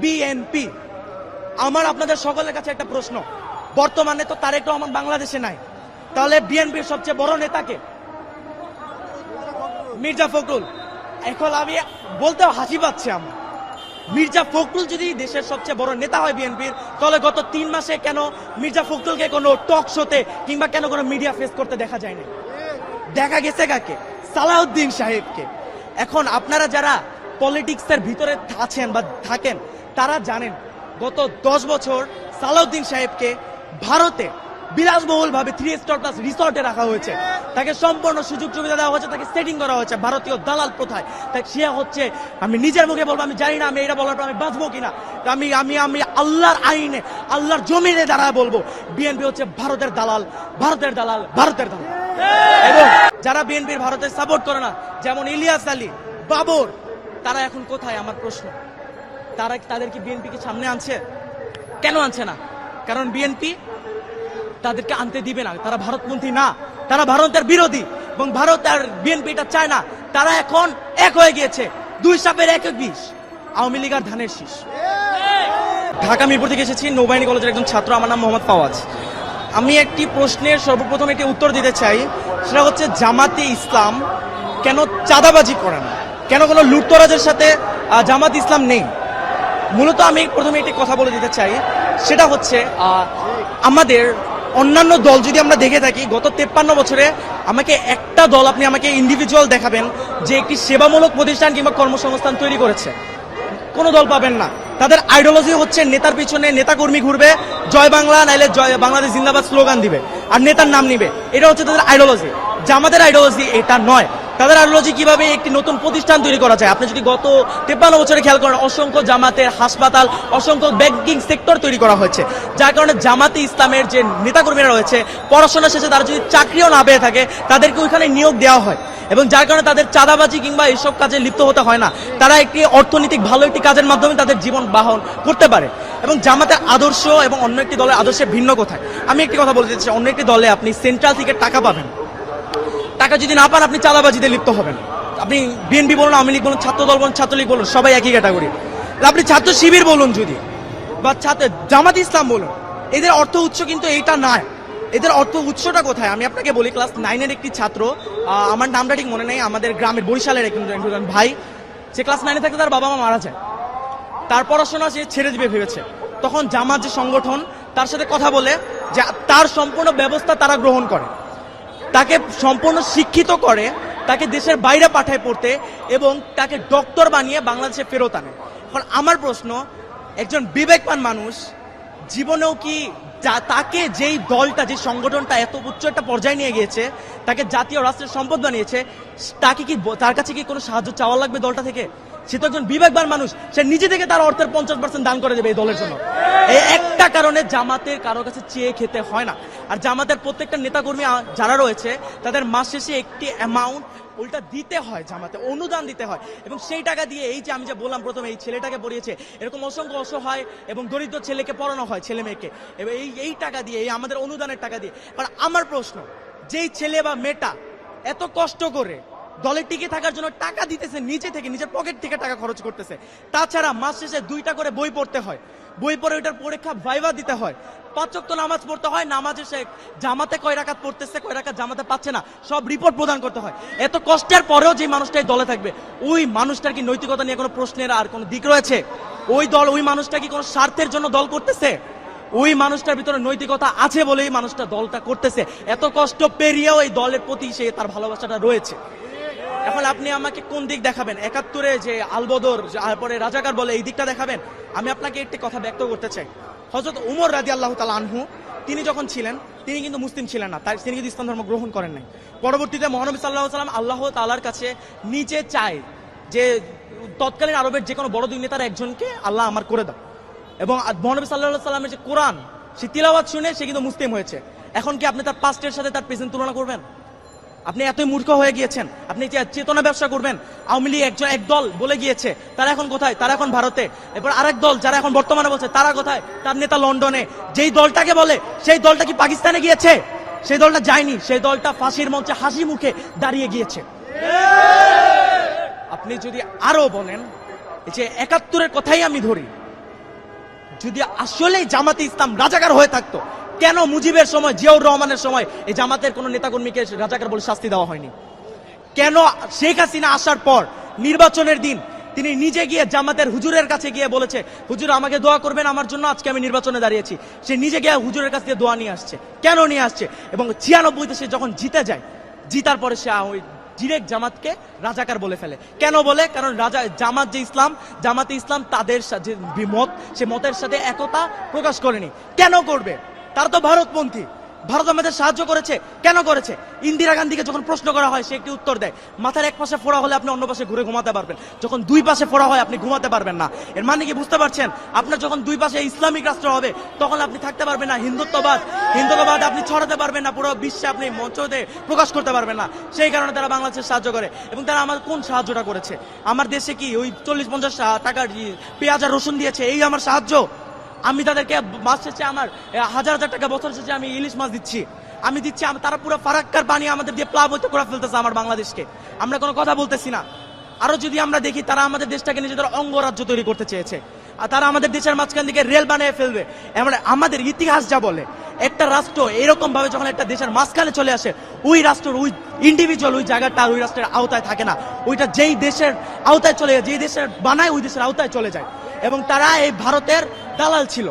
BNP. আমার আপনাদের সকলের কাছে একটা প্রশ্ন, বর্তমানে তো তারেক রহমান বাংলাদেশে নাই, তাহলে বিএনপির সবচেয়ে বড় নেতাকে? মির্জা ফখরুল। এখন আমি বলতেও হাসি পাচ্ছে আমার। মির্জা ফখরুল যদি দেশের সবচেয়ে বড় নেতা হয় বিএনপির, তাহলে গত 3 মাসে কেন মির্জা ফখরুলকে কোনো টক শোতে কিংবা কেন কোনো মিডিয়া ফেস করতে দেখা যায়নি? দেখা গেছে কাকে? সালাউদ্দিন সাহেবকে। এখন আপনারা যারা পলিটিক্সের ভিতরে আছেন বা থাকেন তারা জানেন গত 10 বছর সালাউদ্দিন সাহেবকে ভারতে বিলাসবহুল ভাবে 3 স্টার প্লাস রিসর্টে রাখা হয়েছে, তাকে সম্পূর্ণ সুযোগ সুবিধা দেওয়া হয়েছে, তাকে সেটিং করা হয়েছে ভারতীয় দালাল প্রথায়। তাই সে হচ্ছে, আমি নিজের মুখে বলবো, আমি জানি না আমি এটা বলার পর আমি বাঁচবো কিনা, আমি আমি আমি আল্লাহর আইনে আল্লাহর জমিনে দাঁড়ায় বলবো বিএনপি হচ্ছে ভারতের দালাল, ভারতের দালাল, ভারতের দালাল। এবং যারা বিএনপির ভারতের সাপোর্ট করে না, যেমন ইলিয়াস আলী, বাবর, তারা এখন কোথায়? আমার প্রশ্ন, তাদেরকে বিএনপি কি সামনে আনছে? কেন আনছে না? কারণ বিএনপি তাদেরকে আনতে দিবে না, তারা ভারতপন্থী না, তারা ভারতের বিরোধী, এবং ভারত আর বিএনপি এটা চায় না। তারা এখন এক হয়ে গিয়েছে, 2 সাপের 1 বিষ, আওয়ামী লীগ আর ধানের শীষ। ঢাকা মিরপুর থেকে এসেছি, নৌবাহিনী কলেজের একজন ছাত্র, আমার নাম মোহাম্মদ ফাওয়াজ। আমি একটি প্রশ্নের সর্বপ্রথম একটি উত্তর দিতে চাই, সেটা হচ্ছে জামাতে ইসলাম কেন চাঁদাবাজি করে না, কেন কোনো লুটতরাজের সাথে জামাত ইসলাম নেই? মূলত আমি প্রথমে একটি কথা বলে দিতে চাই, সেটা হচ্ছে আমাদের অন্যান্য দল যদি আমরা দেখে থাকি, গত 53 বছরে আমাকে একটা দল, আপনি আমাকে ইন্ডিভিজুয়াল দেখাবেন যে একটি সেবামূলক প্রতিষ্ঠান কিংবা কর্মসংস্থান তৈরি করেছে? কোনো দল পাবেন না। তাদের আইডিওলজি হচ্ছে নেতার পিছনে নেতাকর্মী ঘুরবে, জয় বাংলা নাইলে জয় বাংলাদেশ জিন্দাবাদ স্লোগান দিবে আর নেতার নাম নিবে, এটা হচ্ছে তাদের আইডিওলজি। জামাতের আইডিওলজি এটা নয়। তাদের আইডিওলজি কিভাবে একটি নতুন প্রতিষ্ঠান তৈরি করা যায়। আপনি যদি গত 53 বছরে খেয়াল করেন, অসংখ্য জামাতের হাসপাতাল, অসংখ্য ব্যাংকিং সেক্টর তৈরি করা হয়েছে, যার কারণে জামাতে ইসলামের যে নেতাকর্মীরা রয়েছে, পড়াশোনা শেষে তারা যদি চাকরিও না পেয়ে থাকে, তাদেরকে ওইখানে নিয়োগ দেওয়া হয়, এবং যার কারণে তাদের চাঁদাবাজি কিংবা এইসব কাজে লিপ্ত হতে হয় না। তারা একটি অর্থনৈতিক ভালো একটি কাজের মাধ্যমে তাদের জীবন বাহন করতে পারে। এবং জামাতের আদর্শ এবং অন্য একটি দলের আদর্শে ভিন্ন কোথায়? আমি একটি কথা বলতে চাই, অন্য একটি দলে আপনি সেন্ট্রাল থেকে টাকা পাবেন, টাকা যদি না পান আপনি চাঁদাবাজিতে লিপ্ত হবেন। আপনি বিএনপি বলুন, আওয়ামী লীগ বলুন, ছাত্র দল বলুন, ছাত্রলীগ বলুন, সবাই একই ক্যাটাগরি। আপনি ছাত্র শিবির বলুন যদি, বা জামাত ইসলাম বলুন, এদের অর্থ উৎস কিন্তু এইটা নয়। এদের অর্থ উৎসটা কোথায়? আমি আপনাকে বলি, ক্লাস 9-এর একটি ছাত্র, আমার নামটা ঠিক মনে নেই, আমাদের গ্রামের বরিশালের একজন ভাই, সে ক্লাস 9-এ থাকতে তার বাবা মা মারা যায়, তার পড়াশোনা সে ছেড়ে দিবে ভেবেছে। তখন জামাত যে সংগঠন তার সাথে কথা বলে, যে তার সম্পূর্ণ ব্যবস্থা তারা গ্রহণ করে, তাকে সম্পূর্ণ শিক্ষিত করে, তাকে দেশের বাইরে পাঠায় পড়তে, এবং তাকে ডক্টর বানিয়ে বাংলাদেশে ফেরত আনে। এখন আমার প্রশ্ন, একজন বিবেকবান মানুষ জীবনেও কি তাকে যেই দলটা, যে সংগঠনটা এত উচ্চ একটা পর্যায়ে নিয়ে গিয়েছে, তাকে জাতীয় রাষ্ট্রের সম্পদ বানিয়েছে, তাকে কি, তার কাছে কি কোনো সাহায্য চাওয়া লাগবে দলটা থেকে? সে তো একজন বিবেকবান মানুষ, সে নিজে থেকে তার অর্থের 50% দান করে দেবে এই দলের জন্য। এই একটা কারণে জামাতের কারো কাছে চেয়ে খেতে হয় না। আর জামাতের প্রত্যেকটা নেতাকর্মী যারা রয়েছে, তাদের মাস শেষে একটি অ্যামাউন্ট ওইটা দিতে হয়, জামাতে অনুদান দিতে হয়, এবং সেই টাকা দিয়ে, এই যে আমি যে বললাম প্রথমে, এই ছেলেটাকে পড়িয়েছে, এরকম অসংখ্য অসহায় এবং দরিদ্র ছেলেকে পড়ানো হয়, ছেলে মেয়েকে, এবং এই টাকা দিয়ে, এই আমাদের অনুদানের টাকা দিয়ে। কারণ আমার প্রশ্ন, যেই ছেলে বা মেয়েটা এত কষ্ট করে দলে টিকে থাকার জন্য টাকা দিতেছে, নিজে থেকে, নিজের পকেট থেকে টাকা খরচ করতেছে, তাছাড়া মাস শেষে 2টা করে বই পড়তে হয়, বই পড়ে ওইটার পরীক্ষা ভাইভা দিতে হয়, 5 ওয়াক্ত নামাজ পড়তে হয়, নামাজে সে জামাতে কয় রাকাত পড়তেছে, কয় রাকাত জামাতে পাচ্ছে না, সব রিপোর্ট প্রদান করতে হয়। এত কষ্টের পরেও যে মানুষটাই দলে থাকবে, ওই মানুষটার কি নৈতিকতা নিয়ে কোনো প্রশ্নের আর কোনো দিক রয়েছে? ওই মানুষটা কি কোনো স্বার্থের জন্য দল করতেছে? ওই মানুষটার ভিতরে নৈতিকতা আছে বলেই মানুষটা দলটা করতেছে। এত কষ্ট পেরিয়েও এই দলের প্রতি সে তার ভালোবাসাটা রয়েছে। এখন আপনি আমাকে কোন দিক দেখাবেন? 71-এ যে আলবদর, তারপরে রাজাকার বলে, এই দিকটা দেখাবেন? আমি আপনাকে একটি কথা ব্যক্ত করতে চাই। হযরত উমর রাদিয়াল্লাহু তাআলা আনহু, তিনি যখন ছিলেন, তিনি কিন্তু মুসলিম ছিলেন না, তিনি কিন্তু ইসলাম ধর্ম গ্রহণ করেন নাই। পরবর্তীতে মহানবী সাল্লাল্লাহু আলাইহি ওয়াসাল্লাম আল্লাহ তাআলার কাছে নিজে চায় যে তৎকালীন আরবের যে কোনো বড় 2 নেতার একজনকে আল্লাহ আমার করে দাও, এবং মহানবী সাল্লাল্লাহু আলাইহি ওয়াসাল্লামের যে কোরআন, সে তিলাওয়াত শুনে সে কিন্তু মুসলিম হয়েছে। এখন কি আপনি তার পাস্টের সাথে তার প্রেজেন্ট তুলনা করবেন? আপনি এতই মূর্খ হয়ে গিয়েছেন? আপনি চেতনা ব্যবসা করবেন? আওয়ামী লীগ এক দল বলে গিয়েছে, তারা এখন কোথায়? তারা এখন ভারতে। এরপর আরেক দল যারা এখন বর্তমানে বলছে, তারা কোথায়? তার নেতা লন্ডনে। যেই দলটাকে বলে, সেই দলটা কি পাকিস্তানে গিয়েছে? সেই দলটা যায়নি, সেই দলটা ফাঁসির মঞ্চে হাসি মুখে দাঁড়িয়ে গিয়েছে। আপনি যদি আরো বলেন, এই যে 71-এর কথাই আমি ধরি, যদি আসলেই জামাতে ইসলাম রাজাকার হয়ে থাকতো, কেন মুজিবের সময়, জিয়াউর রহমানের সময় এই জামাতের কোনো নেতাকর্মীকে রাজাকার বলে শাস্তি দেওয়া হয়নি? কেন শেখ হাসিনা আসার পর নির্বাচনের দিন তিনি নিজে গিয়ে জামাতের হুজুরের কাছে গিয়ে বলেছে, হুজুর আমাকে দোয়া করবেন আমার জন্য, আজকে আমি নির্বাচনে দাঁড়িয়েছি। সে নিজে গিয়ে হুজুরের কাছ থেকে দোয়া নিয়ে আসছে। কেন নিয়ে আসছে? এবং 96-তে সে যখন জিতে যায়, জিতার পরে সে ওই ডিরেক্ট জামাতকে রাজাকার বলে ফেলে। কেন বলে? কারণ জামাত যে ইসলাম, জামাতে ইসলাম তাদের যে মত, সে মতের সাথে একতা প্রকাশ করেনি। কেন করবে? তারা তো ভারতপন্থী। ভারত আমাদের সাহায্য করেছে, কেন করেছে? ইন্দিরা গান্ধীকে যখন প্রশ্ন করা হয় সে একটি উত্তর দেয়, মাথার এক পাশে ফোড়া হলে আপনি অন্য পাশে ঘুরে ঘুমাতে পারবেন, যখন দুই পাশে ফোড়া হয় আপনি ঘুমাতে পারবেন না। এর মানে কি বুঝতে পারছেন? আপনার যখন দুই পাশে ইসলামিক রাষ্ট্র হবে তখন আপনি থাকতে পারবেন না। হিন্দুত্ববাদ আপনি ছড়াতে পারবেন না, পুরো বিশ্বে আপনি মঞ্চতে প্রকাশ করতে পারবেন না। সেই কারণে তারা বাংলাদেশের সাহায্য করে। এবং তারা আমার কোন সাহায্যটা করেছে? আমার দেশে কি ওই 40-50 টাকার পেঁয়াজ আর রসুন দিয়েছে, এই আমার সাহায্য? আমি তাদেরকে মাস শেষে আমার 1000 টাকা, বছর শেষে আমি ইলিশ মাছ দিচ্ছি, আমি দিচ্ছি। তারা পুরো ফারাক্কার পানি আমাদের দিয়ে প্লাবিত করে ফেলতেছে আমার বাংলাদেশকে। আমরা কোনো কথা বলতেছি না। আরো যদি আমরা দেখি, তারা আমাদের দেশটাকে নিজেদের অঙ্গরাজ্য তৈরি করতে চেয়েছে, আর তারা আমাদের দেশের মাঝখান থেকে রেল বানিয়ে ফেলবে। আমাদের ইতিহাস যা বলে, একটা রাষ্ট্র এরকম ভাবে যখন একটা দেশের মাঝখানে চলে আসে, ওই রাষ্ট্রের ওই ইন্ডিভিজুয়াল ওই জায়গাটা ওই রাষ্ট্রের আওতায় থাকে না, ওইটা যেই দেশের আওতায় চলে যায়, যেই দেশের বানায় ওই দেশের আওতায় চলে যায়। এবং তারা এই ভারতের দালাল ছিল।